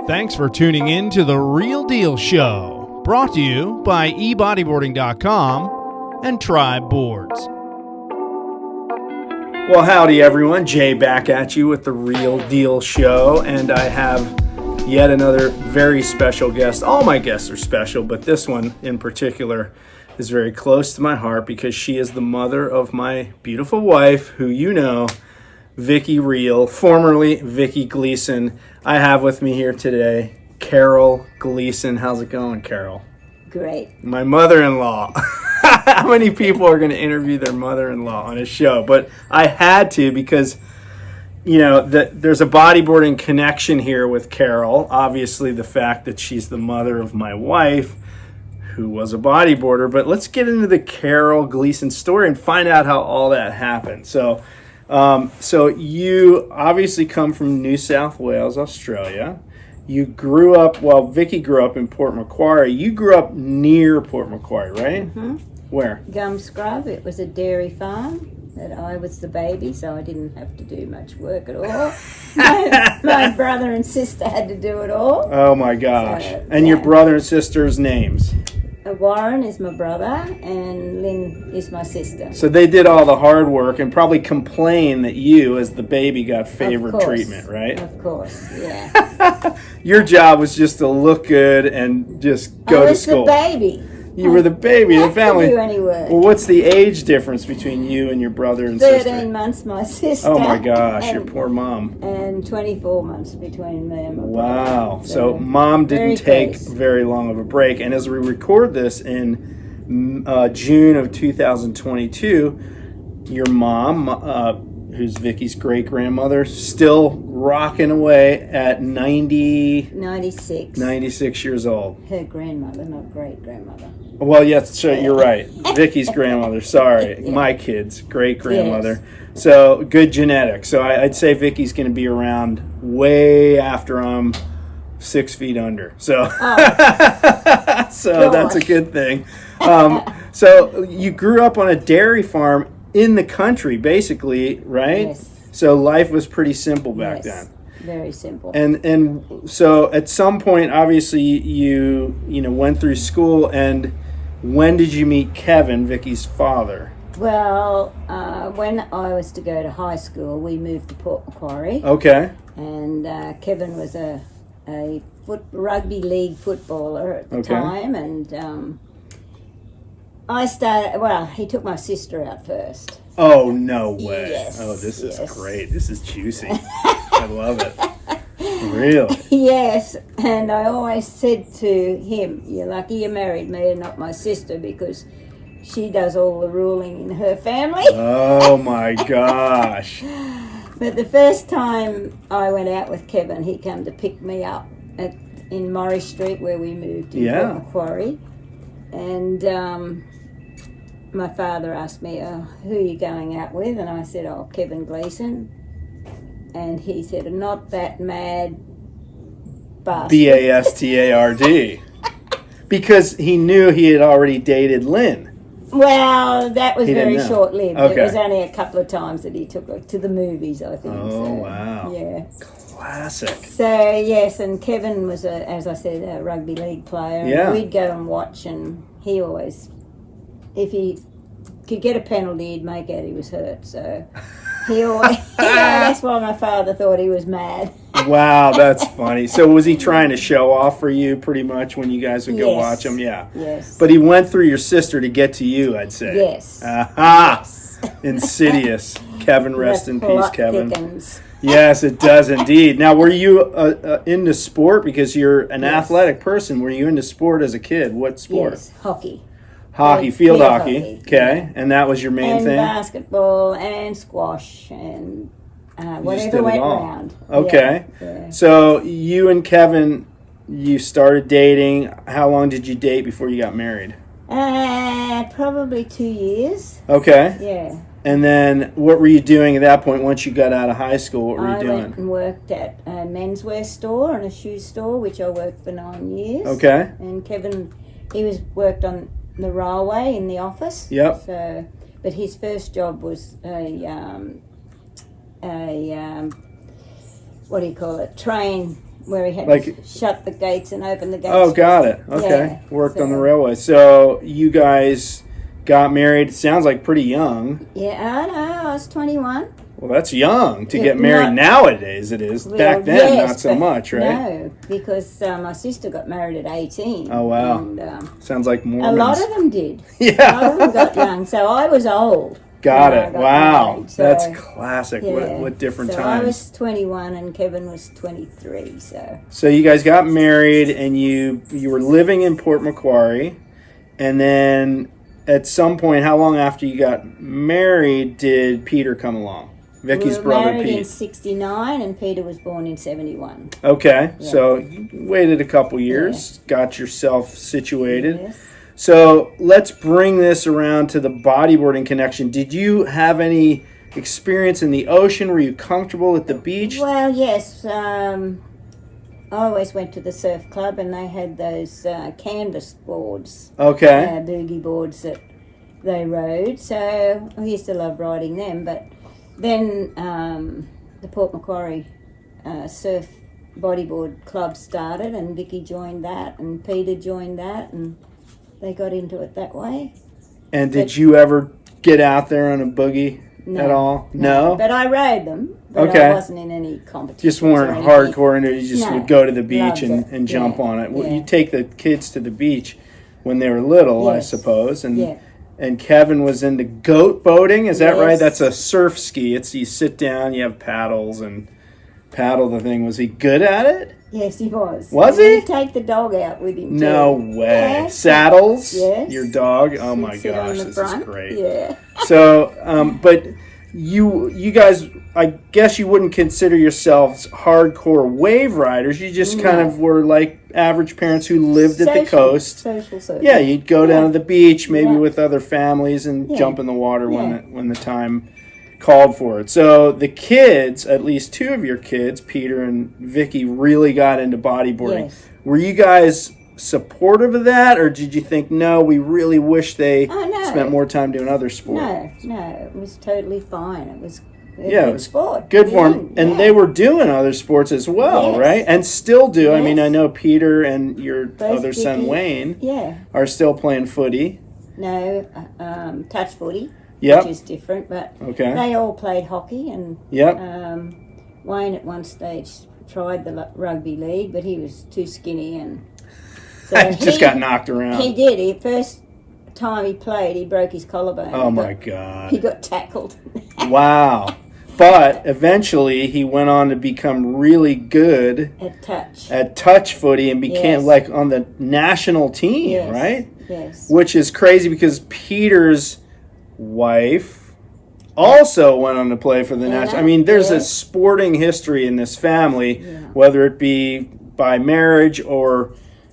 Thanks for tuning in to The Real Deal Show, brought to you by ebodyboarding.com and Tribe Boards. Well, howdy everyone, Jay back at you with The Real Deal Show, and I have yet another very special guest. All my guests are special, but this one in particular is very close to my heart because she is the mother of my beautiful wife, who you know, Vicki Reale, formerly Vicki Gleeson. I have with me here today Carol Gleeson. How's it going, Carol? Great. My mother-in-law. How many people are going to interview their mother-in-law on a show? But I had to because, you know, there's a bodyboarding connection here with Carol. Obviously, the fact that she's the mother of my wife, who was a bodyboarder. But let's get into the Carol Gleeson story and find out how all that happened. So you obviously come from New South Wales, Australia. You grew up, well, Vicki grew up in Port Macquarie. You grew up near Port Macquarie, right? Mm-hmm. Where? Gumscrub. It was a dairy farm that I was the baby, so I didn't have to do much work at all. my brother and sister had to do it all. Oh my gosh. So, and your brother and sister's names? Warren is my brother and Lynn is my sister. So they did all the hard work and probably complained that you, as the baby, got favored treatment, right? Of course, yeah. Your job was just to look good and just go to school. I was the baby. You were the baby of the family. Do any work. Well, what's the age difference between you and your brother and 13 sister? months, my sister. Oh my gosh, your poor mom. And 24 months between me and my brother. Wow. So mom didn't take very long of a break. And as we record this in June of 2022, your mom, who's Vicki's great-grandmother, still rocking away at 96 years old. Her grandmother, not great-grandmother. Well, yes, so you're right. Vicki's grandmother, sorry. Yeah. My kid's great-grandmother. Yes. So, good genetics. So, I'd say Vicki's going to be around way after I'm 6 feet under. So, that's a good thing. So, you grew up on a dairy farm in the country, basically, right? Yes. So, life was pretty simple back then. Very simple. And so, at some point, obviously, you went through school. And when did you meet Kevin, Vicki's father? Well, when I was to go to high school, we moved to Port Macquarie. Okay. And Kevin was a rugby league footballer at the time, and he took my sister out first. Oh, no way. Yes. Oh, this is great. This is juicy. I love it. Really? Yes, and I always said to him, "You're lucky you married me and not my sister, because she does all the ruling in her family." Oh my gosh. But the first time I went out with Kevin, he came to pick me up in Murray Street, where we moved in Port Macquarie. And my father asked me, "Who are you going out with?" And I said, "Oh, Kevin Gleeson." And he said, "Not that mad bastard." B-A-S-T-A-R-D. Because he knew he had already dated Lynn. Well, that was very short-lived. Okay. It was only a couple of times that he took her to the movies, I think. Oh, wow. Yeah. Classic. So, yes, and Kevin was, as I said, a rugby league player. Yeah. And we'd go and watch, and he always, if he could get a penalty, he'd make out he was hurt. So he always, that's why my father thought he was mad. Wow, that's funny. So was he trying to show off for you pretty much when you guys would go watch him? Yeah. Yes. But he went through your sister to get to you, I'd say. Yes. Aha! Yes. Insidious. Kevin, rest in peace, Kevin. Thickens. Yes, it does indeed. Now, were you into sport? Because you're an athletic person. Were you into sport as a kid? What sport? Yes, hockey. Hockey, field hockey. Okay, yeah. And that was your main thing? And basketball and squash and whatever went around. Okay. Yeah. So you and Kevin, you started dating. How long did you date before you got married? Probably 2 years. Okay. Yeah. And then what were you doing at that point once you got out of high school? What were you doing? I went and worked at a menswear store and a shoe store, which I worked for 9 years. Okay. And Kevin, he worked on the railway in the office. Yep. So, but his first job was a what do you call it? Train where he had Like- to shut the gates and open the gates. Oh, got it. Okay. Yeah, Worked on the so- railway. So you guys got married, it sounds like pretty young. Yeah, I know. I was 21. Well, that's young to Yeah, get married not- nowadays. It is. Well, Back then, yes, not so but much, right? No, because my sister got married at 18. Oh, wow. And, Sounds like a Mormons. lot of them did. Yeah. A lot of them got young. So I was old. Got when I it. got Wow. married, so, That's classic. yeah. What different so times. I was 21 and Kevin was 23. So you guys got married and you were living in Port Macquarie, and then at some point, how long after you got married did Peter come along? Vicky's we were brother married in Pete. 69 and Peter was born in 71. Okay, Yeah. so you waited a couple years, got yourself situated. Yes. So let's bring this around to the bodyboarding connection. Did you have any experience in the ocean? Were you comfortable at the beach? Well, yes. I always went to the surf club and they had those canvas boards, Okay. boogie boards that they rode. So I used to love riding them. But then the Port Macquarie surf bodyboard club started and Vicki joined that and Peter joined that and they got into it that way. And did you ever get out there on a boogie No, at all? No? But I rode them. But Okay. I wasn't in any competition. Just weren't hardcore into it. You just No, would go to the beach loved and, it. and jump Yeah, on it. Well, yeah. you take the kids to the beach when they were little, I Yes. suppose. And Yeah. and Kevin was into goat boating. Is that right? Yes. That's a surf ski. It's you sit down, you have paddles and paddle the thing. Was he good at it? Yes, he was. Was And he? he'd take the dog out with him. No too. way. Yes. Saddles? Yes. Your dog? Oh He'd my sit on gosh, the this front. is great. Yeah. So, but you guys, I guess you wouldn't consider yourselves hardcore wave riders. You just kind No. of were like average parents who lived at the coast. Social service. Yeah, you'd go down Yeah. to the beach, maybe Yeah. with other families, and Yeah. jump in the water Yeah. when the time called for it. So the kids, at least two of your kids, Peter and Vicki, really got into bodyboarding. Yes. Were you guys supportive of that, or did you think, no, we really wish they Oh, no. spent more time doing other sports? No, it was totally fine. It was a Yeah, it good was sport. Good for Yeah, them. And yeah. they were doing other sports as well, Yes. right? And still do. I mean, Yes. I know Peter and your Both other son, Vicki. Wayne, Yeah. are still playing footy. No, touch footy, Yep. which is different, but Okay. they all played hockey and Yep. Wayne at one stage tried the rugby league, but he was too skinny and so Just got knocked around. He did. He first time he played, he broke his collarbone. Oh He my got- God. He got tackled. Wow. But eventually he went on to become really good At touch. at touch footy and became Yes. like on the national team, Yes. right? Yes. Which is crazy because Peter's wife also went on to play for the Yeah. national. I mean, there's a Yeah. sporting history in this family, Yeah. whether it be by marriage or,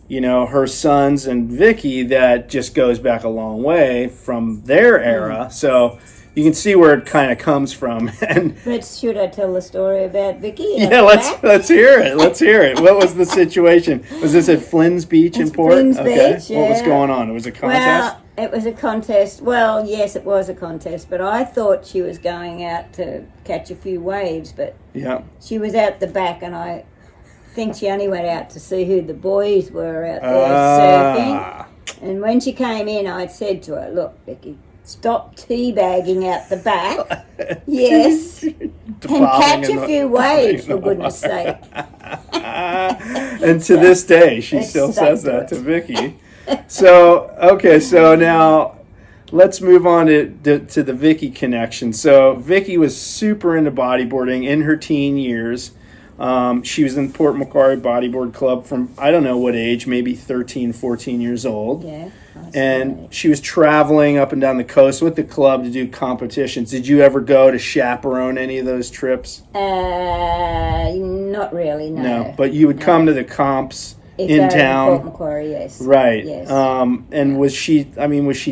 you know, her sons and Vicki, that just goes back a long way from their era. So you can see where it kind of comes from. And But should I tell the story about Vicki? yeah, let's hear it. Let's hear it. What was the situation? Was this at Flynn's Beach in It's Port? Flynn's Beach, What was yeah. going on? It was a contest? Well, it was a contest. Well, yes, it was a contest, but I thought she was going out to catch a few waves, but Yeah. she was out the back, and I think she only went out to see who the boys were out there surfing. Ah. And when she came in, I said to her, "Look, Vicki, stop teabagging out the back. Yes, and catch a few waves, for goodness sake." And to this day, she It's still stuck says to that it. to Vicki. So, okay, so now let's move on to the Vicki connection. So, Vicki was super into bodyboarding in her teen years. She was in Port Macquarie Bodyboard Club from, I don't know what age, maybe 13, 14 years old. Yeah. I And see. she was traveling up and down the coast with the club to do competitions. Did you ever go to chaperone any of those trips? Not really, no. No, but you would come to the comps If in they're Port town. Macquarie, yes. Right. Yes. And was she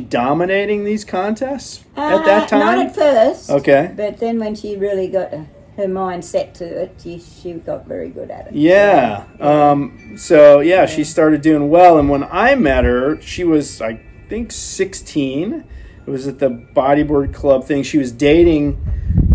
dominating these contests at that time? Not at first. Okay. But then when she really got her mind set to it, she got very good at it. Yeah. She started doing well. And when I met her, she was, I think, 16. It was at the bodyboard club thing. She was dating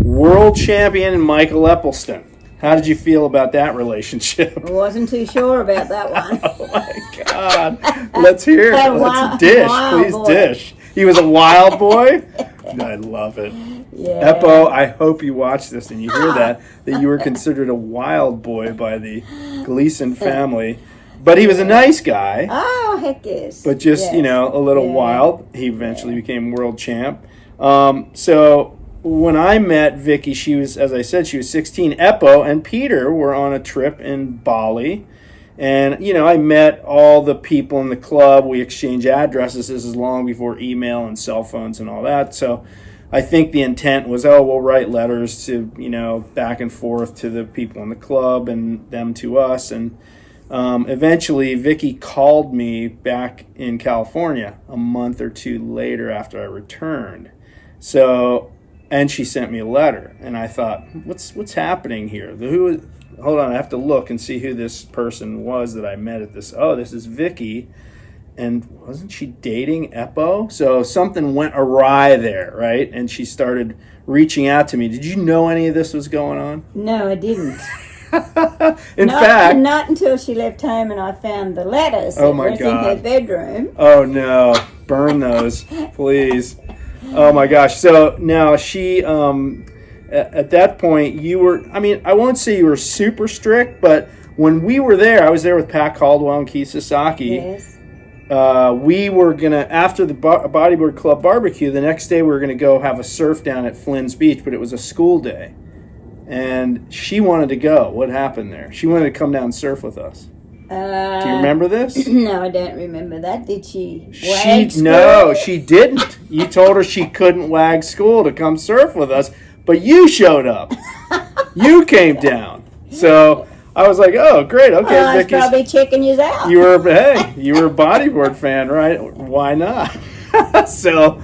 world champion Michael Eppelston. How did you feel about that relationship? I wasn't too sure about that one. Oh my God! Let's hear it. Let's dish, please boy. dish. He was a wild boy. I love it. Yeah. Eppo, I hope you watch this and you hear that you were considered a wild boy by the Gleeson family. But he was a nice guy. Oh, heck yes. But just, yes. you know, a little wild. He eventually became world champ. So when I met Vicki, she was, as I said, she was 16. Eppo and Peter were on a trip in Bali. And, you know, I met all the people in the club. We exchanged addresses. This is long before email and cell phones and all that. So I think the intent was, we'll write letters to, you know, back and forth to the people in the club and them to us. And eventually, Vicki called me back in California a month or two later after I returned. So, and she sent me a letter. And I thought, what's happening here? Hold on, I have to look and see who this person was that I met at this. Oh, this is Vicki. And wasn't she dating Eppo? So something went awry there, right? And she started reaching out to me. Did you know any of this was going on? No, I didn't. In fact... Not until she left home and I found the letters that was in her bedroom. Oh, no. Burn those, please. Oh, my gosh. So now she... at that point, you were, I mean, I won't say you were super strict, but when we were there, I was there with Pat Caldwell and Keith Sasaki. Yes. We were going to, after the Bodyboard Club barbecue, the next day we were going to go have a surf down at Flynn's Beach, but it was a school day. And she wanted to go. What happened there? She wanted to come down and surf with us. Do you remember this? No, I don't remember that. Did she No, she didn't. You told her she couldn't wag school to come surf with us. But you showed up. You came down. So I was like, oh, great. Okay, I was probably checking you out. You were a bodyboard fan, right? Why not? So,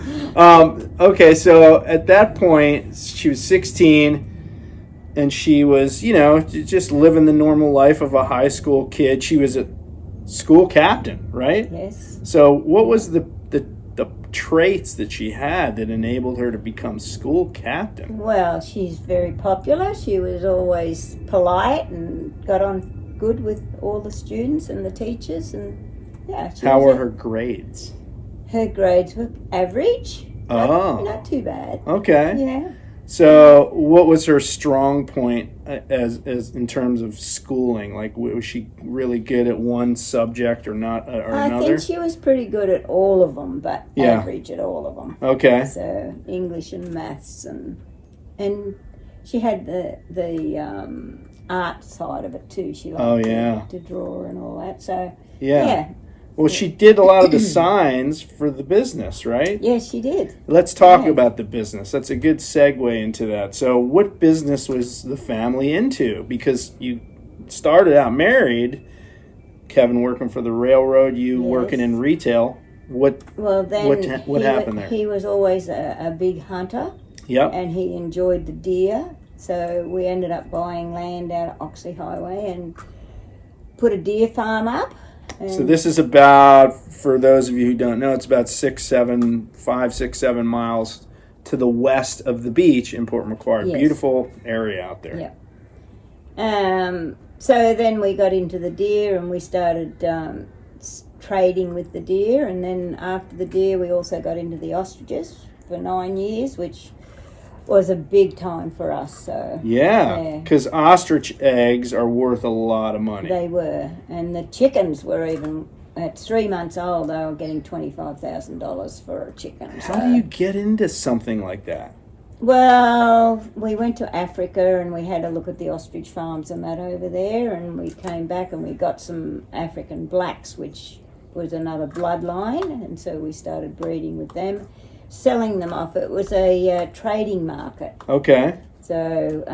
okay, so at that point, she was 16, and she was, you know, just living the normal life of a high school kid. She was a school captain, right? Yes. So what was the traits that she had that enabled her to become school captain? Well, she's very popular. She was always polite and got on good with all the students and the teachers. And yeah. How were her grades? Her grades were average. Oh. Not too bad. Okay. Yeah. So, what was her strong point as in terms of schooling? Like, was she really good at one subject or not, or another? I think she was pretty good at all of them, but average at all of them. Okay. So English and maths and she had the art side of it too. She liked to draw and all that. So yeah. Well, she did a lot of the signs for the business, right? Yes, she did. Let's talk about the business. That's a good segue into that. So what business was the family into? Because you started out married, Kevin working for the railroad, you working in retail. What happened there? He was always a big hunter. Yep. And he enjoyed the deer. So we ended up buying land out at Oxley Highway and put a deer farm up. So this is about, for those of you who don't know, it's about 5, 6, 7 miles to the west of the beach in Port Macquarie. Yes. Beautiful area out there. Yeah. So then we got into the deer and we started trading with the deer. And then after the deer, we also got into the ostriches for 9 years, which was a big time for us. So because ostrich eggs are worth a lot of money. They were, and the chickens were even at 3 months old. They were getting $25,000 for a chicken. How do you get into something like that? Well, we went to Africa and we had a look at the ostrich farms and that over there, and we came back and we got some African blacks, which was another bloodline, and so we started breeding with them. Selling them off. It was a trading market. Okay. So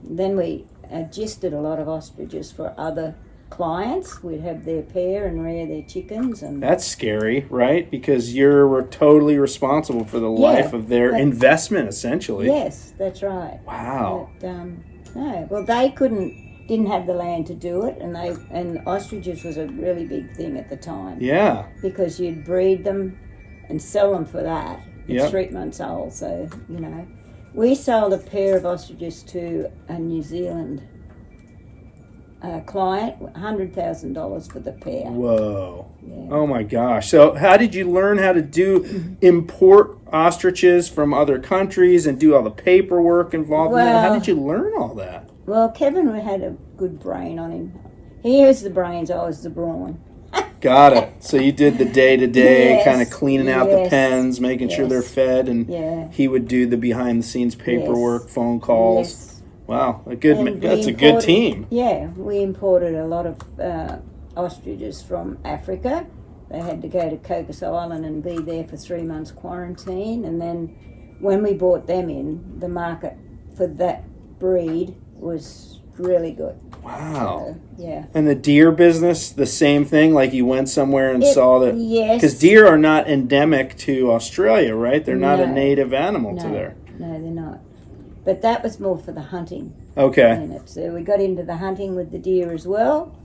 then we adjusted a lot of ostriches for other clients. We'd have their pair and rear their chickens. And that's scary, right? Because you're totally responsible for the life of their investment, essentially. Yes, that's right. Wow. But, well, they didn't have the land to do it, and ostriches was a really big thing at the time. Yeah. Because you'd breed them and sell them for that. It's 3 months old, so, you know. We sold a pair of ostriches to a New Zealand client, $100,000 for the pair. Whoa. Yeah. Oh my gosh. So how did you learn how to import ostriches from other countries and do all the paperwork involved in that? How did you learn all that? Well, Kevin had a good brain on him. He was the brains, I was the brawn. Got it. So you did the day-to-day Yes. kind of cleaning out the pens, making sure they're Yes. fed, and he would do the behind-the-scenes paperwork, phone calls. Yes. Wow, that's a good team. Yeah, we imported a lot of ostriches from Africa. They had to go to Cocos Island and be there for 3 months quarantine, and then when we brought them in, the market for that breed was really good. Wow. So, yeah. And the deer business, the same thing? Like you went somewhere and saw that? Yes. Because deer are not endemic to Australia, right? They're not a native animal to there. No, they're not. But that was more for the hunting. Okay. In it. So we got into the hunting with the deer as well.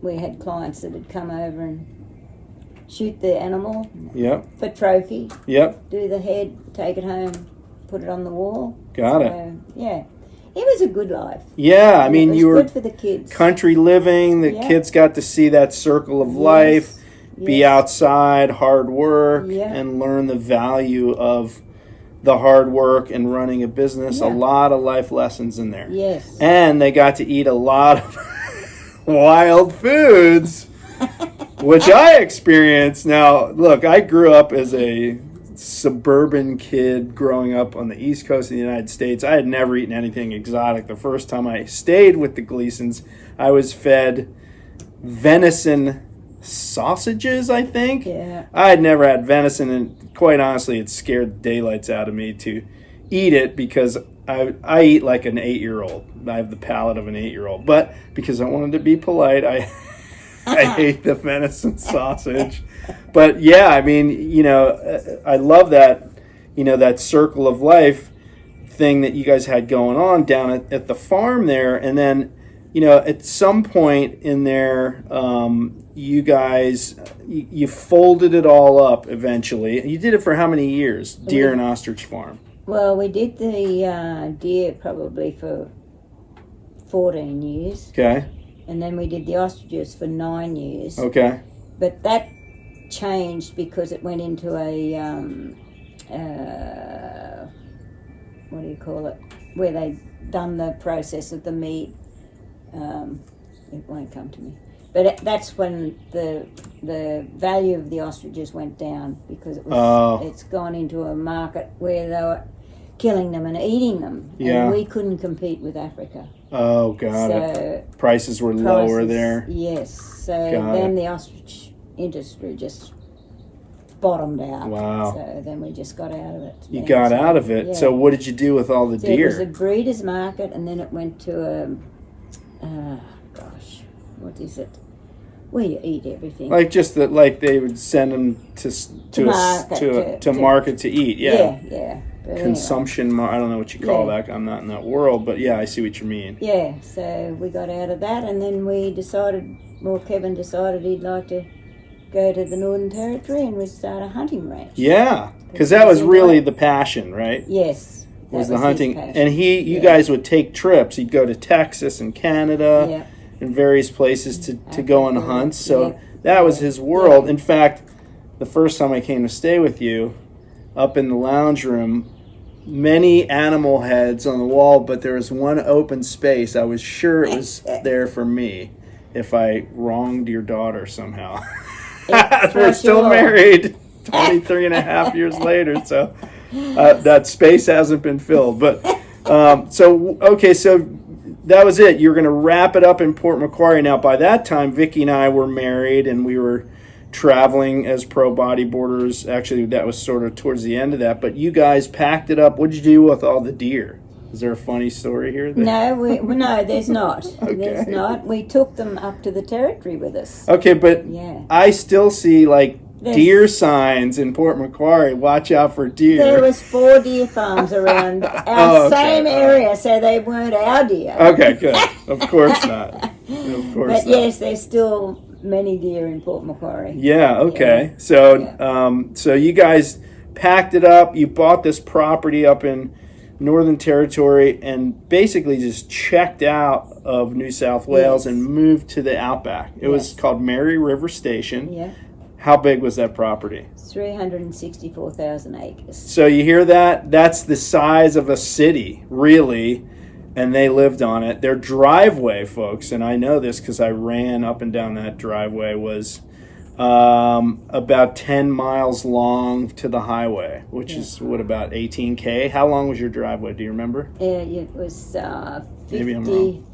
We had clients that had come over and shoot the animal for trophy. Yep. Do the head, take it home, put it on the wall. Got it. Yeah. It was a good life. Yeah, I mean, you were good for the kids. Country living. The kids got to see that circle of life, be outside, hard work, and learn the value of the hard work and running a business. A lot of life lessons in there. Yes. And they got to eat a lot of wild foods, which I experienced. Now, look, I grew up as a suburban kid growing up on the East Coast of the United States. I had never eaten anything exotic. The first time I stayed with the Gleesons, I was fed venison sausages, I think. Yeah. I had never had venison, and quite honestly, it scared the daylights out of me to eat it because I eat like an 8-year-old. I have the palate of an 8-year-old. But because I wanted to be polite, I ate the venison sausage. But yeah, I mean, you know, I love that, you know, that circle of life thing that you guys had going on down at the farm there. And then, you know, at some point in there, you guys, you folded it all up eventually. You did it for how many years, deer and ostrich farm? Well, we did the deer probably for 14 years. Okay. And then we did the ostriches for 9 years. Okay. But that changed because it went into a, what do you call it, where they done the process of the meat. It won't come to me. But that's when the value of the ostriches went down because it was, it's gone into a market where they were killing them and eating them. Yeah. And we couldn't compete with Africa. Oh, got it. Prices were lower there. Yes. So then the ostrich industry just bottomed out. Wow. So then we just got out of it. You got out of it. Yeah. So what did you do with all the deer? It was a breeder's market, and then it went to a, what is it? Where you eat everything. Like just that, like they would send them to market to eat. Yeah. Yeah. But consumption. Anyway. I don't know what you call that. I'm not in that world, but yeah, I see what you mean. Yeah. So we got out of that, and then we decided. Well, Kevin decided he'd like to go to the Northern Territory and we'd start a hunting ranch. Yeah, because that was really the passion, right? Yes. Was the hunting, and you guys would take trips. You'd go to Texas and Canada and various places to go on hunts. So that was his world. In fact, the first time I came to stay with you, up in the lounge room, many animal heads on the wall, but there was one open space. I was sure it was there for me if I wronged your daughter somehow. We're still married 23 and a half years later, so that space hasn't been filled. But so that was it. You're going to wrap it up in Port Macquarie. Now, by that time, Vicki and I were married, and we were traveling as pro bodyboarders. Actually, that was sort of towards the end of that. But you guys packed it up. What did you do with all the deer? Is there a funny story here? No, there's not. Okay. There's not. We took them up to the territory with us. Okay, but I still see deer signs in Port Macquarie. Watch out for deer. There was 4 deer farms around our same area, so they weren't our deer. Okay, good. Of course not. Of course not. But yes, there's still many deer in Port Macquarie. Yeah. Okay. Yeah. So, so you guys packed it up. You bought this property up in Northern Territory and basically just checked out of New South Wales and moved to the outback. It was called Mary River Station. Yeah. How big was that property? 364,000 acres. So you hear that? That's the size of a city, really, and they lived on it. Their driveway, folks, and I know this because I ran up and down that driveway, was about 10 miles long to the highway, which is, about 18K? How long was your driveway? Do you remember? It was 50, Maybe I'm wrong.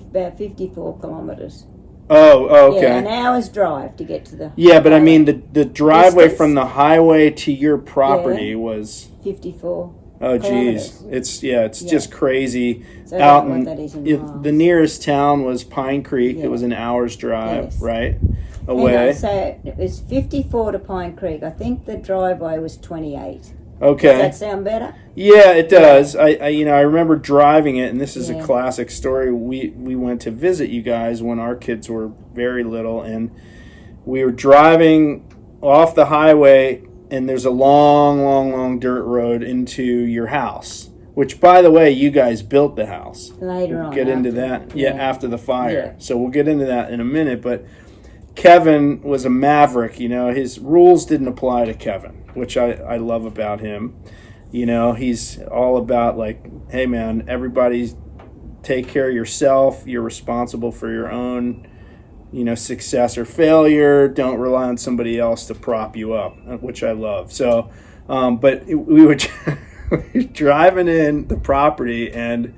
about 54 kilometres. Oh, okay. Yeah, an hour's drive to get to the but highway. I mean the driveway from the highway to your property was 54. Oh geez, it's just crazy. So I don't know what that is in miles. The nearest town was Pine Creek. Yeah. It was an hour's drive, right Hang away. on, so it was 54 to Pine Creek. I think the driveway was 28. Okay. Does that sound better? Yeah, it does. I remember driving it, and this is a classic story. We went to visit you guys when our kids were very little, and we were driving off the highway, and there's a long dirt road into your house. Which, by the way, you guys built the house. Later on. Get into that. After the fire. Yeah. So we'll get into that in a minute. But Kevin was a maverick. His rules didn't apply to Kevin, which I love about him. He's all about hey man, everybody take care of yourself. You're responsible for your own, success or failure. Don't rely on somebody else to prop you up, which I love. So, we were driving in the property and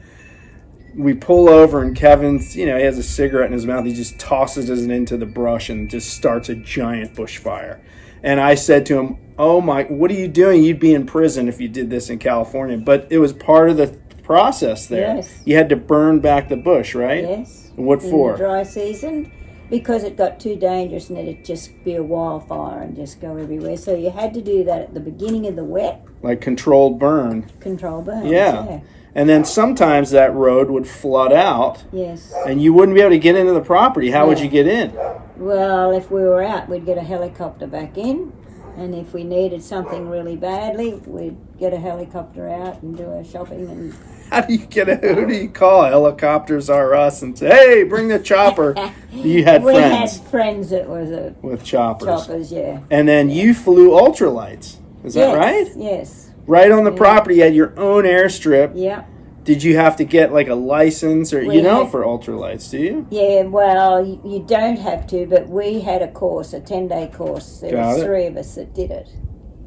we pull over and Kevin's, he has a cigarette in his mouth. He just tosses it into the brush and just starts a giant bushfire. And I said to him, "Oh my, what are you doing? You'd be in prison if you did this in California." But it was part of the process there. Yes. You had to burn back the bush, right? Yes. And what for? In the dry season, because it got too dangerous and it'd just be a wildfire and just go everywhere. So you had to do that at the beginning of the wet. Like controlled burn. Control burns. Yeah. And then sometimes that road would flood out. Yes. And you wouldn't be able to get into the property. How would you get in? Well, if we were out, we'd get a helicopter back in. And if we needed something really badly, we'd get a helicopter out and do our shopping. And How do you who do you call? Helicopters are us and say, "Hey, bring the chopper." You had we friends. had friends that was With choppers. choppers, yeah. And then you flew ultralights. Is that right? Yes. Right on the property, you had your own airstrip. Yeah. Did you have to get a license or We had- for ultralights? Do you? Yeah, well, you don't have to, but we had a course, a 10-day course. There Got was it. 3 of us that did it.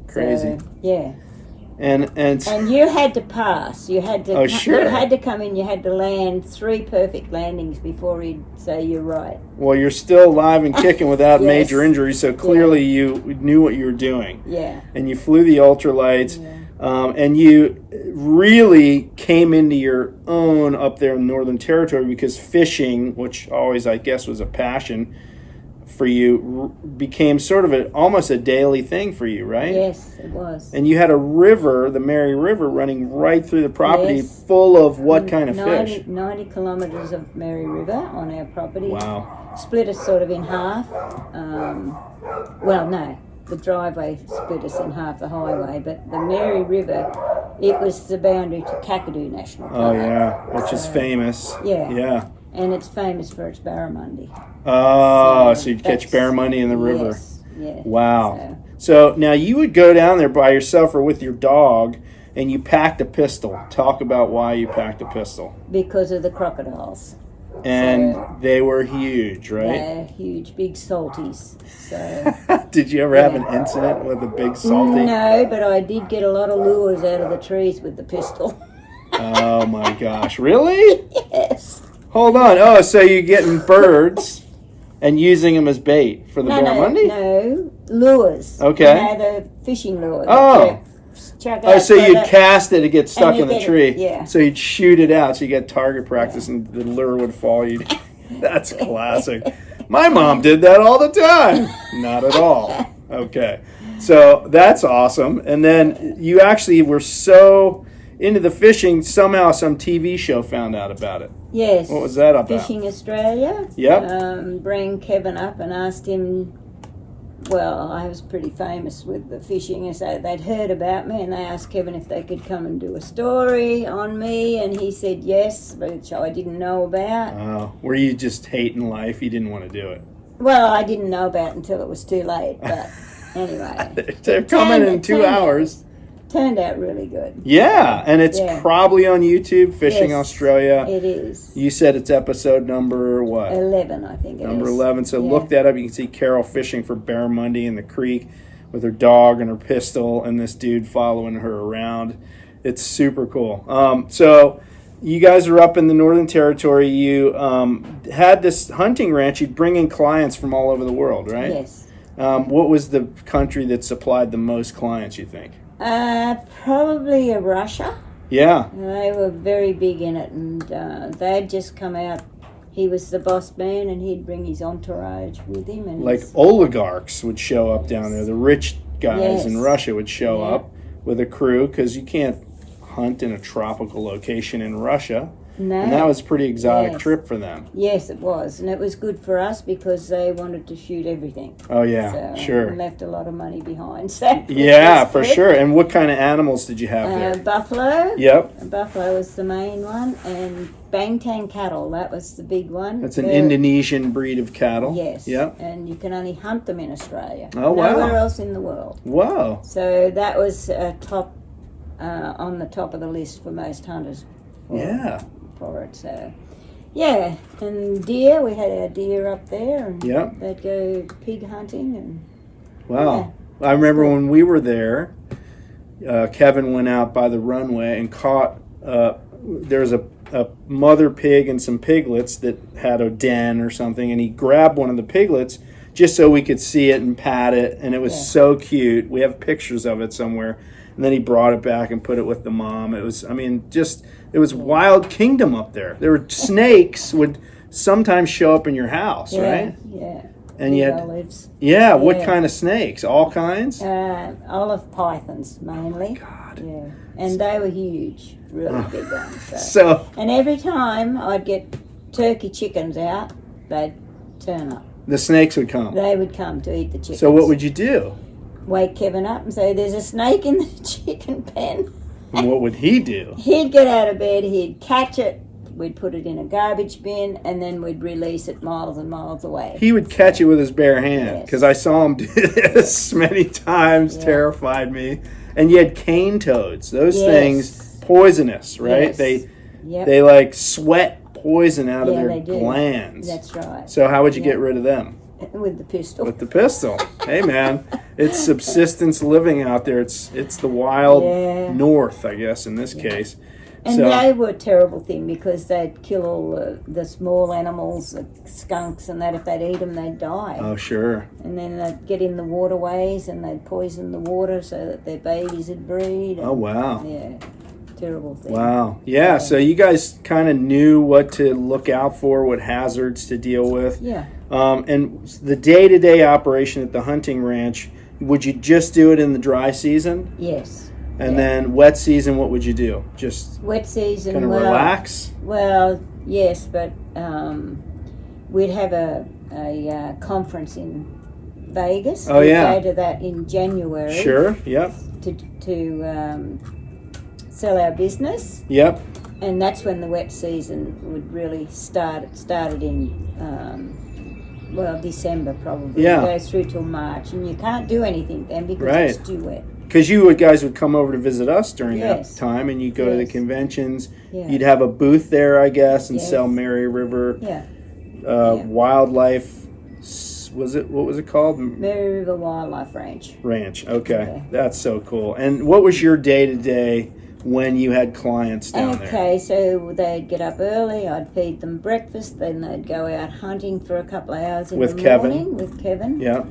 Crazy. So, yeah. And you had to pass. You had to. Oh, sure. You had to come in. You had to land 3 perfect landings before he'd say you're right. well, you're still alive and kicking without Yes. major injuries, so clearly you knew what you were doing. Yeah. And you flew the ultralights. Yeah. And you really came into your own up there in Northern Territory because fishing, which always I guess was a passion for you, became sort of almost a daily thing for you, right? Yes, it was. And you had a river, the Mary River, running right through the property, Yes. full of what kind of fish? 90 kilometres of Mary River on our property. Wow. Split us sort of in half. Well, no. The driveway split us in half, the highway, but the Mary River, it was the boundary to Kakadu National Park. Oh, yeah, which is famous. Yeah. Yeah. And it's famous for its barramundi. Oh, so you'd catch that's- barramundi in the river. Yes, yeah. Wow. So now you would go down there by yourself or with your dog, and you packed a pistol. Talk about why you packed a pistol. Because of the crocodiles. And So- they were huge, right? They're huge, big salties. So Did you ever have an incident with a big salty? no, but I did get a lot of lures out of the trees with the pistol. Oh my gosh, really? Yes. Hold on. Oh, so you're getting birds and using them as bait for the barramundi? No, lures. Okay. You know, the fishing lure. Oh. Oh, so you'd cast. cast it, it gets stuck you in the get it, tree. yeah. So you'd shoot it out, so you get target practice, and the lure would fall. That's classic. My mom did that all the time. Not at all. Okay. So that's awesome. And then you actually were so into the fishing, somehow some TV show found out about it. Yes. What was that about? Fishing Australia. Yep. Bring Kevin up and asked him, well, I was pretty famous with the fishing, and so they'd heard about me, and they asked Kevin if they could come and do a story on me, and he said yes, which I didn't know about. Oh, were you just hating life? You didn't want to do it? Well, I didn't know about it until it was too late, but anyway. They're coming in 2 hours. Turned out really good. Yeah, and it's probably on YouTube, Fishing Australia. It is. You said it's episode number what? 11, I think it is. Number 11. So look that up. You can see Carol fishing for barramundi in the creek with her dog and her pistol, and this dude following her around. It's super cool. So you guys are up in the Northern Territory. You had this hunting ranch. You'd bring in clients from all over the world, right? Yes. What was the country that supplied the most clients, you think? Probably Russia. Yeah. They were very big in it, and they'd just come out. He was the boss man, and he'd bring his entourage with him. And like oligarchs would show up down there. The rich guys in Russia would show up with a crew, because you can't hunt in a tropical location in Russia. No. And that was a pretty exotic trip for them. Yes, it was. And it was good for us because they wanted to shoot everything. Oh, yeah, so sure. And left a lot of money behind. So yeah, for sure. And what kind of animals did you have there? Buffalo. Yep. Buffalo was the main one. And Bangtan cattle, that was the big one. That's an Indonesian breed of cattle. Yes. Yep. And you can only hunt them in Australia. Oh, wow. Nowhere else in the world. Wow. So that was top on the top of the list for most hunters. For it, so yeah, and deer. We had our deer up there, and they'd go pig hunting, and wow. I remember when we were there, Kevin went out by the runway and caught. There was a mother pig and some piglets that had a den or something, and he grabbed one of the piglets just so we could see it and pat it, and it was so cute. We have pictures of it somewhere. And then he brought it back and put it with the mom. It was, it was wild kingdom up there. There were snakes would sometimes show up in your house, right? Yeah. And you had olives. Yeah, what kind of snakes? All kinds? Olive pythons mainly. God. Yeah. And they were huge, really big ones. So and every time I'd get turkey chickens out, they'd turn up. The snakes would come. They would come to eat the chickens. So what would you do? Wake Kevin up and say, "There's a snake in the chicken pen." And what would he do? He'd get out of bed, he'd catch it, we'd put it in a garbage bin, and then we'd release it miles and miles away. He would catch it with his bare hand, because I saw him do this many times, terrified me. And you had cane toads. Those things, poisonous, right? They like sweat poison out of their glands. That's right. So how would you get rid of them? With the pistol. With the pistol. Hey, man, it's subsistence living out there. It's the wild north, I guess, in this case. And they were a terrible thing because they'd kill all the small animals, the skunks and that. If they'd eat them, they'd die. Oh, sure. And then they'd get in the waterways and they'd poison the water so that their babies would breed. And, oh, wow. Yeah, terrible thing. Wow. Yeah, so you guys kind of knew what to look out for, what hazards to deal with. Yeah. And the day-to-day operation at the hunting ranch, would you just do it in the dry season? Yes. And then wet season, what would you do? Just wet season, kind of relax? Well, yes, but we'd have a conference in Vegas. Oh, we'd go to that in January. Sure, yep. To sell our business. Yep. And that's when the wet season would really start. It started in, December probably. Yeah. It goes through till March. And you can't do anything then because it's too wet. Because you guys would come over to visit us during that time, and you'd go to the conventions. Yeah. You'd have a booth there, I guess, and sell Mary River Wildlife. What was it called? Mary River Wildlife Ranch. Okay. That's so cool. And what was your day-to-day when you had clients down there? Okay, so they'd get up early, I'd feed them breakfast, then they'd go out hunting for a couple of hours in the morning with Kevin. Yeah.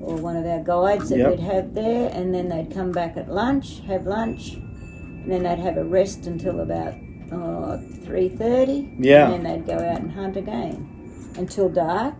Or one of our guides that we'd have there, and then they'd come back at lunch, have lunch, and then they'd have a rest until about 3:30. Yeah. And then they'd go out and hunt again until dark,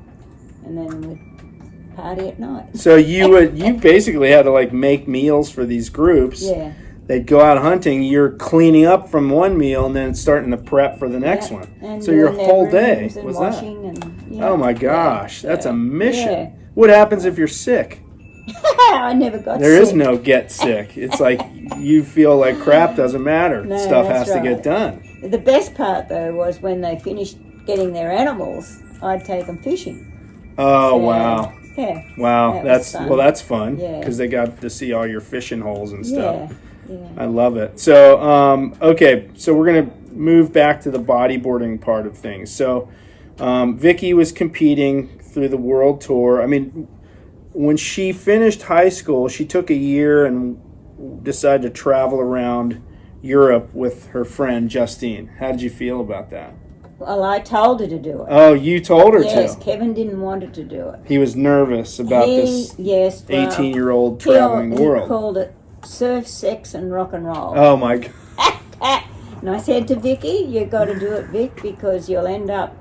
and then we'd party at night. So you basically had to like make meals for these groups. Yeah. they'd go out hunting. You're cleaning up from one meal and then starting to prep for the next one. And so your whole day and was washing that. And, Oh my gosh, so, that's a mission. Yeah. What happens if you're sick? I never got There sick. is no get sick. It's like you feel like crap, doesn't matter. No, Stuff that's has to right. get done. The best part, though, was when they finished getting their animals, I'd take them fishing. Oh, So, wow. Yeah. Wow, That was fun. that's fun Yeah. because they got to see all your fishing holes and stuff. Yeah. I love it. So, okay, so we're gonna move back to the bodyboarding part of things. So, Vicki was competing through the world tour. I mean, when she finished high school, she took a year and decided to travel around Europe with her friend Justine. How did you feel about that? Well, I told her to do it. Oh, you told her Yes, to. Kevin didn't want her to do it. He was nervous about this Yes, well, 18-year-old traveling the he world. called it surf, sex, and rock and roll. Oh my God. And I said to Vicki, "You've got to do it, Vic, because you'll end up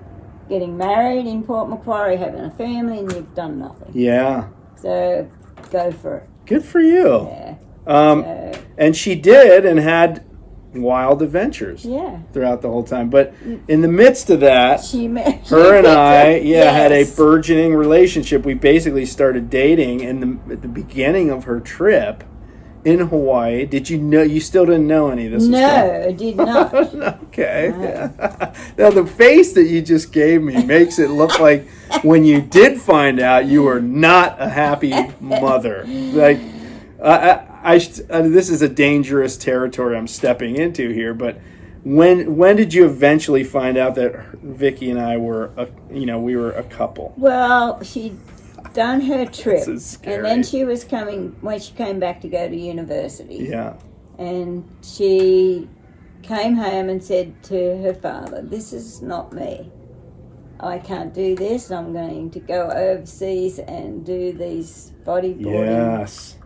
getting married in Port Macquarie, having a family, and you've done nothing. Yeah. So go for it." Good for you. Yeah. And she did and had wild adventures Yeah. throughout the whole time. But in the midst of that, She met her and I, yes. had a burgeoning relationship. We basically started dating at the beginning of her trip in Hawaii. Did you know? You still didn't know any of this? No, was I did not. okay. No. Now the face that you just gave me makes it look like when you did find out, you were not a happy mother. Like, this is a dangerous territory I'm stepping into here. But when did you eventually find out that Vicki and I were, we were a couple? Well, she'd done her trip, This is scary. and then she was coming when she came back to go to university. Yeah. And she came home and said to her father, "This is not me. I can't do this. I'm going to go overseas and do these bodyboarding Yes.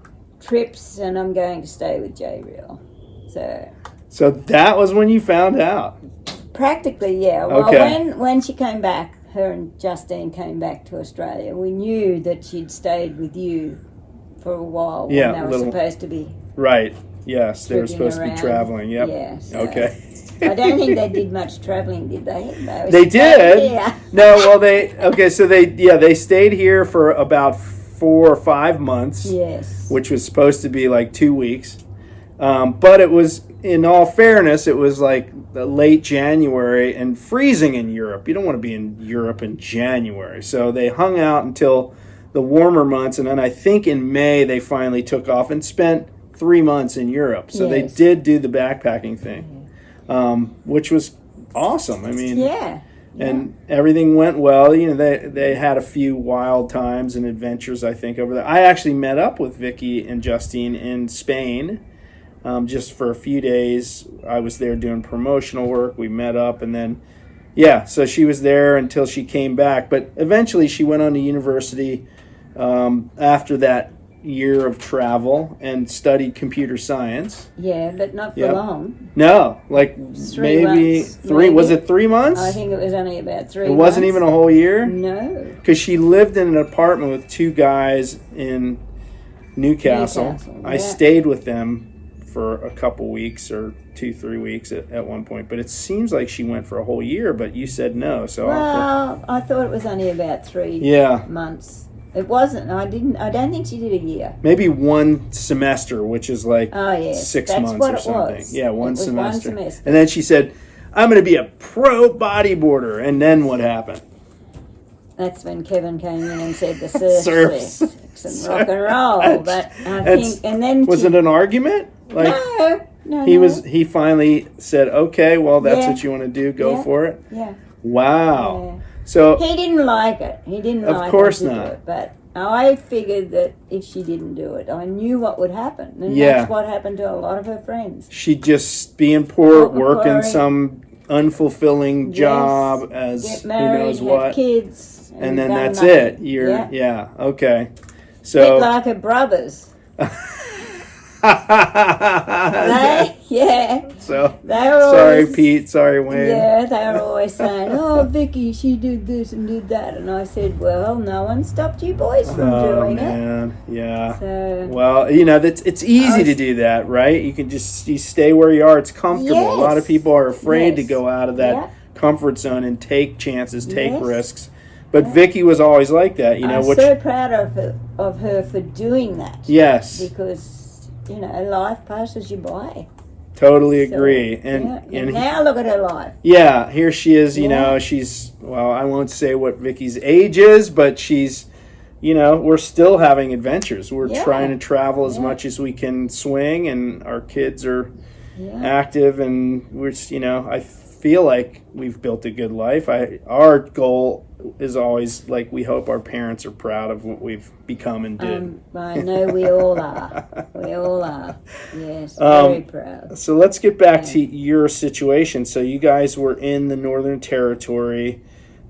trips, and I'm going to stay with Reale." So that was when you found out. Practically, yeah. Well, Okay. when she came back, her and Justine came back to Australia, we knew that she'd stayed with you for a while Yeah, when they were little- supposed to be Right. Yes, they were tripping supposed to be around. traveling. Yep. Yeah, so Okay. I don't think they did much traveling, did they? They did. Yeah. No, well, they stayed here for about 4 or 5 months, Yes. which was supposed to be like 2 weeks. But it was, in all fairness, it was like the late January and freezing in Europe. You don't want to be in Europe in January. So they hung out until the warmer months, and then I think in May they finally took off and spent 3 months in Europe. So they Yes. did do the backpacking thing, which was awesome. I mean, Yeah. and everything went well. They had a few wild times and adventures, I think, over there. I actually met up with Vicki and Justine in Spain, just for a few days. I was there doing promotional work. We met up, and then, so she was there until she came back. But eventually she went on to university after that year of travel and studied computer science. Yeah, but not for Yep. long. No, like 3 maybe months, 3. maybe. Was it 3 months? I think it was only about 3 It wasn't months. even a whole year? No. Because she lived in an apartment with 2 guys in Newcastle. I yeah. stayed with them for a couple weeks or 2-3 weeks at one point. But it seems like she went for a whole year, but you said no. So Well, I thought it was only about 3 yeah, months. It wasn't. I don't think she did a year. maybe 1 semester, which is like Oh, yes. 6 That's months what or it something. was. Yeah, It one was semester. 1 semester. And then she said, "I'm going to be a pro bodyboarder." And then what happened? That's when Kevin came in and said the surf, Surf. sex, and rock and roll. But I think, and then Was it an argument? Like no, he finally said, "Okay, well, that's Yeah. what you want to do. Go Yeah. for it." Yeah. Wow. Yeah. So He didn't like it. He didn't Of like course her to not. do it. But I figured that if she didn't do it, I knew what would happen. And Yeah. that's what happened to a lot of her friends. she'd just be in port, Port working Macquarie. some unfulfilling job as Get who married, knows have what, kids. and then done that's nothing. it. You're Yeah. okay. Bit So like her brothers. Yeah. So they were sorry, always, Pete. Sorry, Wayne. Yeah, they were always saying, "Oh, Vicki, she did this and did that," and I said, "Well, no one stopped you boys from doing it." Yeah. So, well, it's easy to do that, right? You can you stay where you are. It's comfortable. Yes. A lot of people are afraid to Yes. go out of that Yeah. comfort zone and take chances, take Yes. risks. But Vicki was always like that, I'm so proud of her for doing that. Yes. Because, life passes you by. Totally agree. And now look at her life. Yeah, here she is, she's, well, I won't say what Vicki's age is, but she's, we're still having adventures. We're trying to travel as much as we can swing, and our kids are active, and we're, I feel like we've built a good life. Our goal is always, like, we hope our parents are proud of what we've become and did. I know we all are. We all are. Yes, very proud. So let's get back to your situation. So you guys were in the Northern Territory,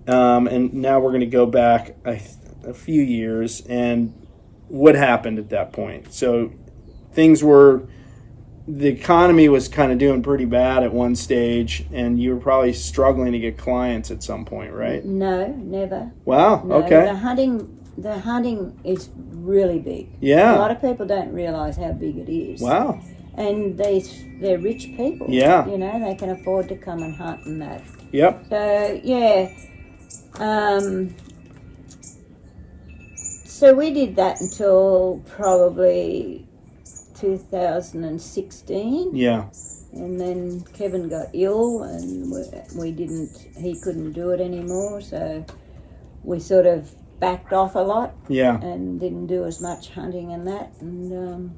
and now we're going to go back a few years. And what happened at that point? So the economy was kind of doing pretty bad at one stage, and you were probably struggling to get clients at some point, right? No, never. Wow, no, okay. The hunting is really big. Yeah. A lot of people don't realise how big it is. Wow. And they're rich people. Yeah. They can afford to come and hunt and that. Yep. So, yeah. So we did that until probably 2016. Yeah. And then Kevin got ill, and he couldn't do it anymore, so we sort of backed off a lot. Yeah. And didn't do as much hunting and that, and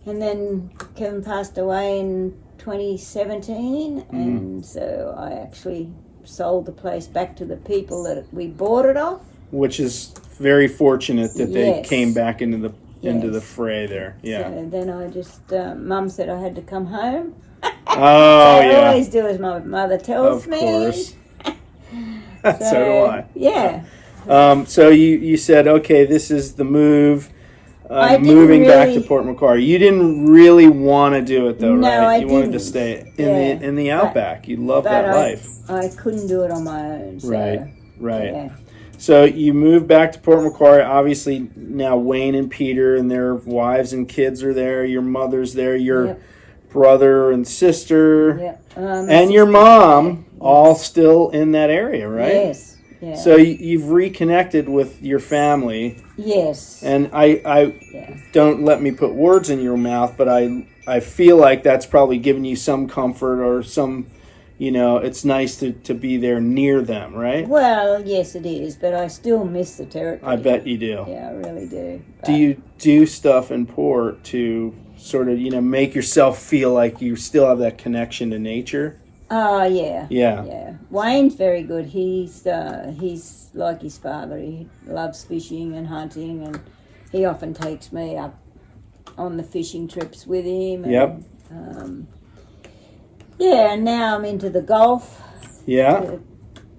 and then Kevin passed away in 2017, and so I actually sold the place back to the people that we bought it off. Which is very fortunate that they came back into the fray there. Yeah. So then I just, Mum said I had to come home. I always do as my mother tells me. Of course. So do I. Yeah. So you said, okay, this is the move. Moving back to Port Macquarie. You didn't really want to do it though, no, right? You wanted to stay in the outback. You love that life. I couldn't do it on my own. So, right. Yeah. So you moved back to Port Macquarie. Obviously, now Wayne and Peter and their wives and kids are there. Your mother's there. Your brother and sister, and your mom, all still in that area, right? Yes. Yeah. So you've reconnected with your family. Yes. And I don't let me put words in your mouth, but I feel like that's probably given you some comfort or some. It's nice to be there near them, right? Well, yes, it is, but I still miss the territory. I bet you do. Yeah, I really do. Do you do stuff in port to sort of, make yourself feel like you still have that connection to nature? Oh, yeah. Yeah. Yeah. Wayne's very good. He's like his father. He loves fishing and hunting, and he often takes me up on the fishing trips with him. Yep. And, and now I'm into the golf. Yeah. To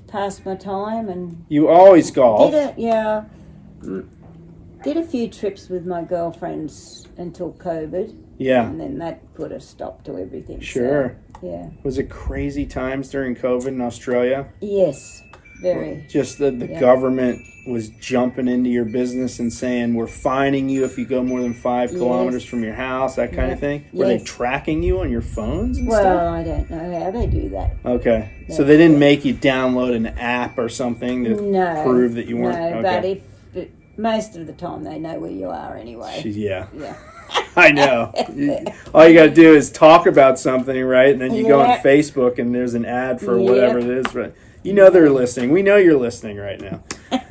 pass my time, and you always golf. Did a few trips with my girlfriends until COVID. Yeah. And then that put a stop to everything. Sure. So, yeah. Was it crazy times during COVID in Australia? Yes, very. Just the government was jumping into your business and saying, we're fining you if you go more than 5 kilometers from your house, that kind of thing? Were they tracking you on your phones and stuff? Well, I don't know how they do that. Okay. So they didn't make you download an app or something to prove that you weren't? No, okay. but most of the time they know where you are anyway. Yeah. Yeah. I know. All you got to do is talk about something, right? And then you go on Facebook and there's an ad for whatever it is, right? You know they're listening. We know you're listening right now.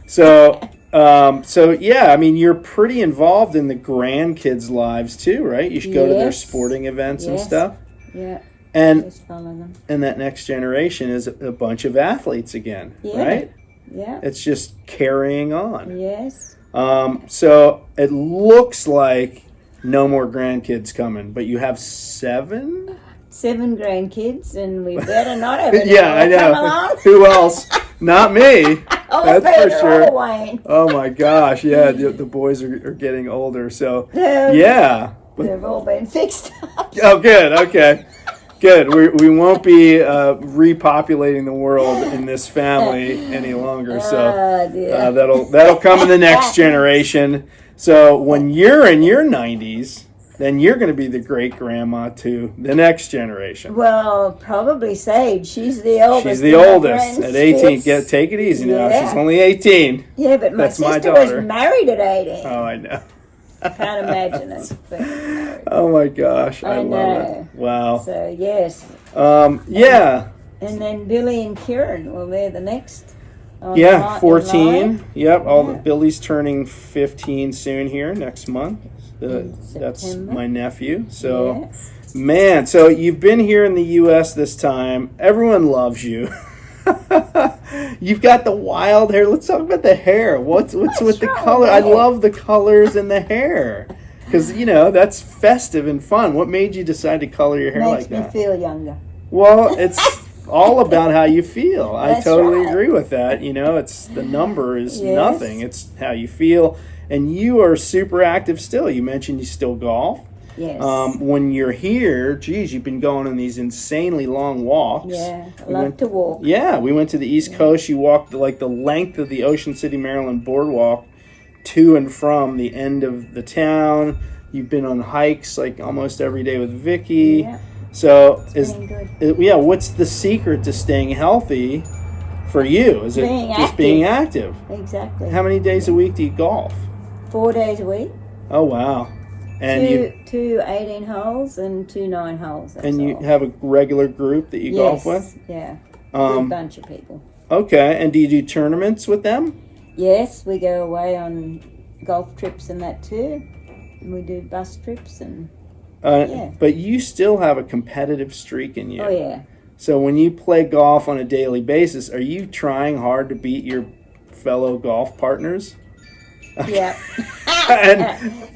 So yeah, I mean, you're pretty involved in the grandkids' lives too, right? You should go to their sporting events and stuff. Yeah. And just follow them. And that next generation is a bunch of athletes again, right? Yeah. It's just carrying on. Yes. So it looks like no more grandkids coming, but you have 7? 7 grandkids, and we better not have any I know. Who else? Not me. That's for sure. Wayne. Oh my gosh, yeah, the boys are getting older, so They've all been fixed up. Oh, good. Okay, good. We won't be repopulating the world in this family any longer. So that'll come in the next generation. So when you're in your 90s, then you're going to be the great grandma to the next generation. Well, probably Sage. She's the oldest. She's the oldest at 18. Take it easy now. She's only 18. Yeah, but my sister was married at 18. Oh, I know. Can't imagine it. Oh my gosh, I love it. Wow. So yes. Yeah. And then Billy and Kieran, well, they're the next. 14. Yep. Billy's turning 15 soon here next month. That's my nephew. So, man, so you've been here in the U.S. this time. Everyone loves you. You've got the wild hair. Let's talk about the hair. What's with the color? I love the colors in the hair because that's festive and fun. What made you decide to color your hair like that? Makes me feel younger. Well, it's all about how you feel. I totally agree with that. It's the number is nothing. It's how you feel. And you are super active still. You mentioned you still golf. Yes. When you're here, geez, you've been going on these insanely long walks. Yeah, I love to walk. Yeah, we went to the East Coast. You walked like the length of the Ocean City, Maryland boardwalk to and from the end of the town. You've been on hikes like almost every day with Vicki. Yeah. So good. What's the secret to staying healthy for you? Is it just being active? Exactly. How many days a week do you golf? 4 days a week. Oh wow. And two 18 holes and 2 9 holes. And you have a regular group that you golf with? Yeah. A bunch of people. Okay. And do you do tournaments with them? Yes, we go away on golf trips and that too. And we do bus trips and But you still have a competitive streak in you. Oh yeah. So when you play golf on a daily basis, are you trying hard to beat your fellow golf partners? Yeah.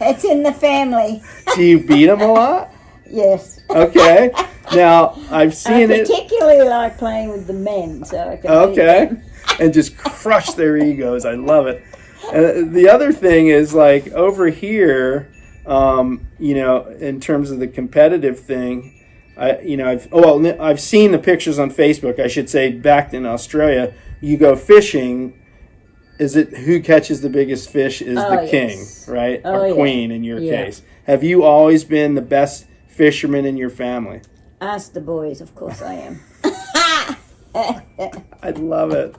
It's in the family. Do you beat them a lot? Yes. Okay. Now, I've seen I particularly like playing with the men, so I can beat them. And just crush their egos. I love it. The other thing is, like, over here, in terms of the competitive thing, I've seen the pictures on Facebook. I should say, back in Australia, you go fishing. Is it who catches the biggest fish is the king, right? Or queen in your case. Have you always been the best fisherman in your family? Ask the boys, of course I am. I love it.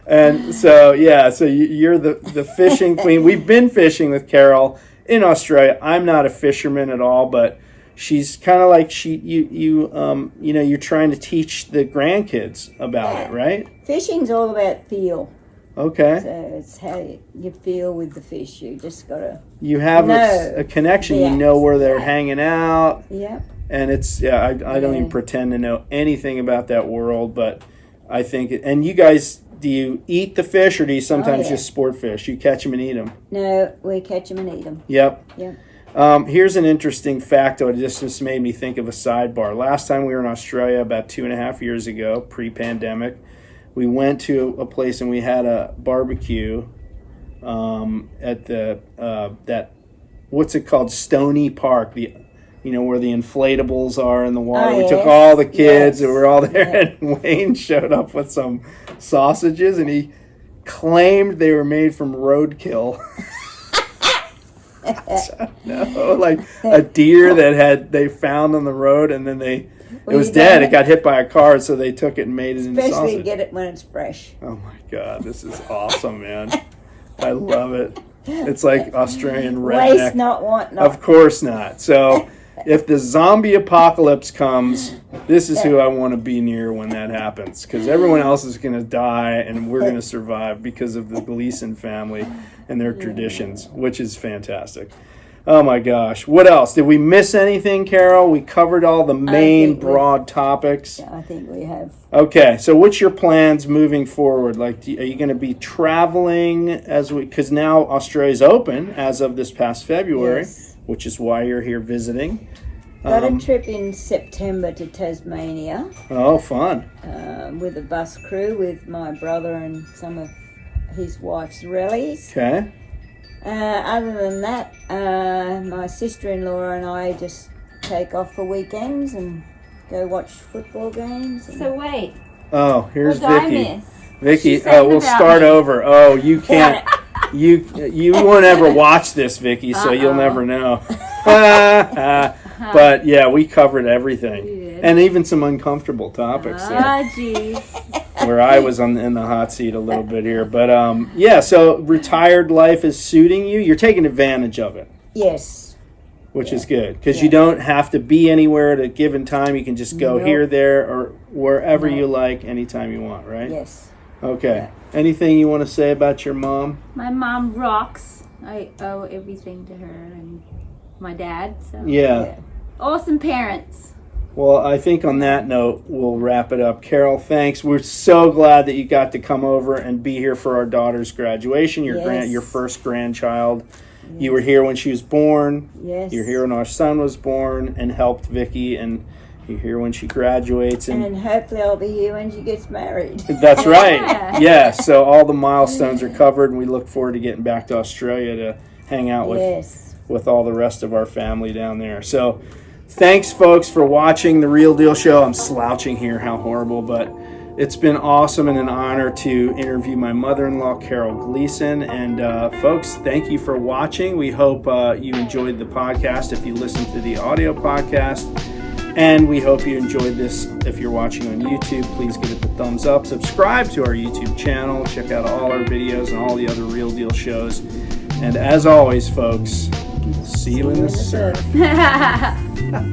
And so you're the fishing queen. We've been fishing with Carol in Australia. I'm not a fisherman at all, but she's kind of like you're trying to teach the grandkids about it, right? Fishing's all about feel. Okay. So it's how you feel with the fish. You just gotta. You have a connection. You know where they're hanging out. Yeah. And it's I don't even pretend to know anything about that world, but I think and you guys, do you eat the fish or do you sometimes just sport fish? You catch them and eat them? No, we catch them and eat them. Yep. Yep. Here's an interesting fact, though. It just made me think of a sidebar. Last time we were in Australia, about 2.5 years ago, pre-pandemic, we went to a place and we had a barbecue at the what's it called, Stony Park, where the inflatables are in the water. We took all the kids and we were all there, and Wayne showed up with some sausages and he claimed they were made from roadkill. No, like a deer that they found on the road and then it was dead. It got hit by a car, so they took it and made it into sausage. Especially get it when it's fresh. Oh my God, this is awesome, man. I love it. It's like Australian redneck. Waste not, want not. Of course not. So if the zombie apocalypse comes, this is who I want to be near when that happens, because everyone else is going to die and we're going to survive because of the Gleeson family and their traditions, which is fantastic. Oh my gosh. What else? Did we miss anything, Carol? We covered all the main broad topics. Yeah, I think we have. Okay, so what's your plans moving forward? Like, are you going to be traveling because now Australia's open as of this past February, which is why you're here visiting. Got a trip in September to Tasmania. Oh, fun. With a bus crew with my brother and some of his wife's Reales. Okay. Other than that, my sister-in-law and I just take off for weekends and go watch football games. And So wait. Oh, here's What did Vicki. I miss? Vicki, She said we'll about start me. over. Oh, you can't. You won't ever watch this, Vicki, so you'll never know. But yeah, we covered everything, and even some uncomfortable topics there, Ah, jeez. where I was in the hot seat a little bit here. But yeah, so retired life is suiting you. You're taking advantage of it, yes. which is good because you don't have to be anywhere at a given time. You can just go Nope. here, there, or wherever Nope. you like, anytime you want. Right? Yes. Okay. Yeah. Anything you want to say about your mom? My mom rocks. I owe everything to her and my dad. So Yeah. awesome parents. Well, I think on that note, we'll wrap it up. Carol, thanks. We're so glad that you got to come over and be here for our daughter's graduation, Yes. your first grandchild. You were here when she was born. Yes. You're here when our son was born and helped Vicki, and you're here when she graduates. And hopefully I'll be here when she gets married. That's right. Yeah. Yeah, so all the milestones are covered, and we look forward to getting back to Australia to hang out Yes. with all the rest of our family down there. So thanks, folks, for watching The Real Deal Show. I'm slouching here. How horrible. But it's been awesome and an honor to interview my mother-in-law, Carol Gleeson. And folks, thank you for watching. We hope you enjoyed the podcast if you listened to the audio podcast. And we hope you enjoyed this. If you're watching on YouTube, please give it the thumbs up. Subscribe to our YouTube channel. Check out all our videos and all the other Real Deal shows. And as always, folks, we'll see you in the surf. surf.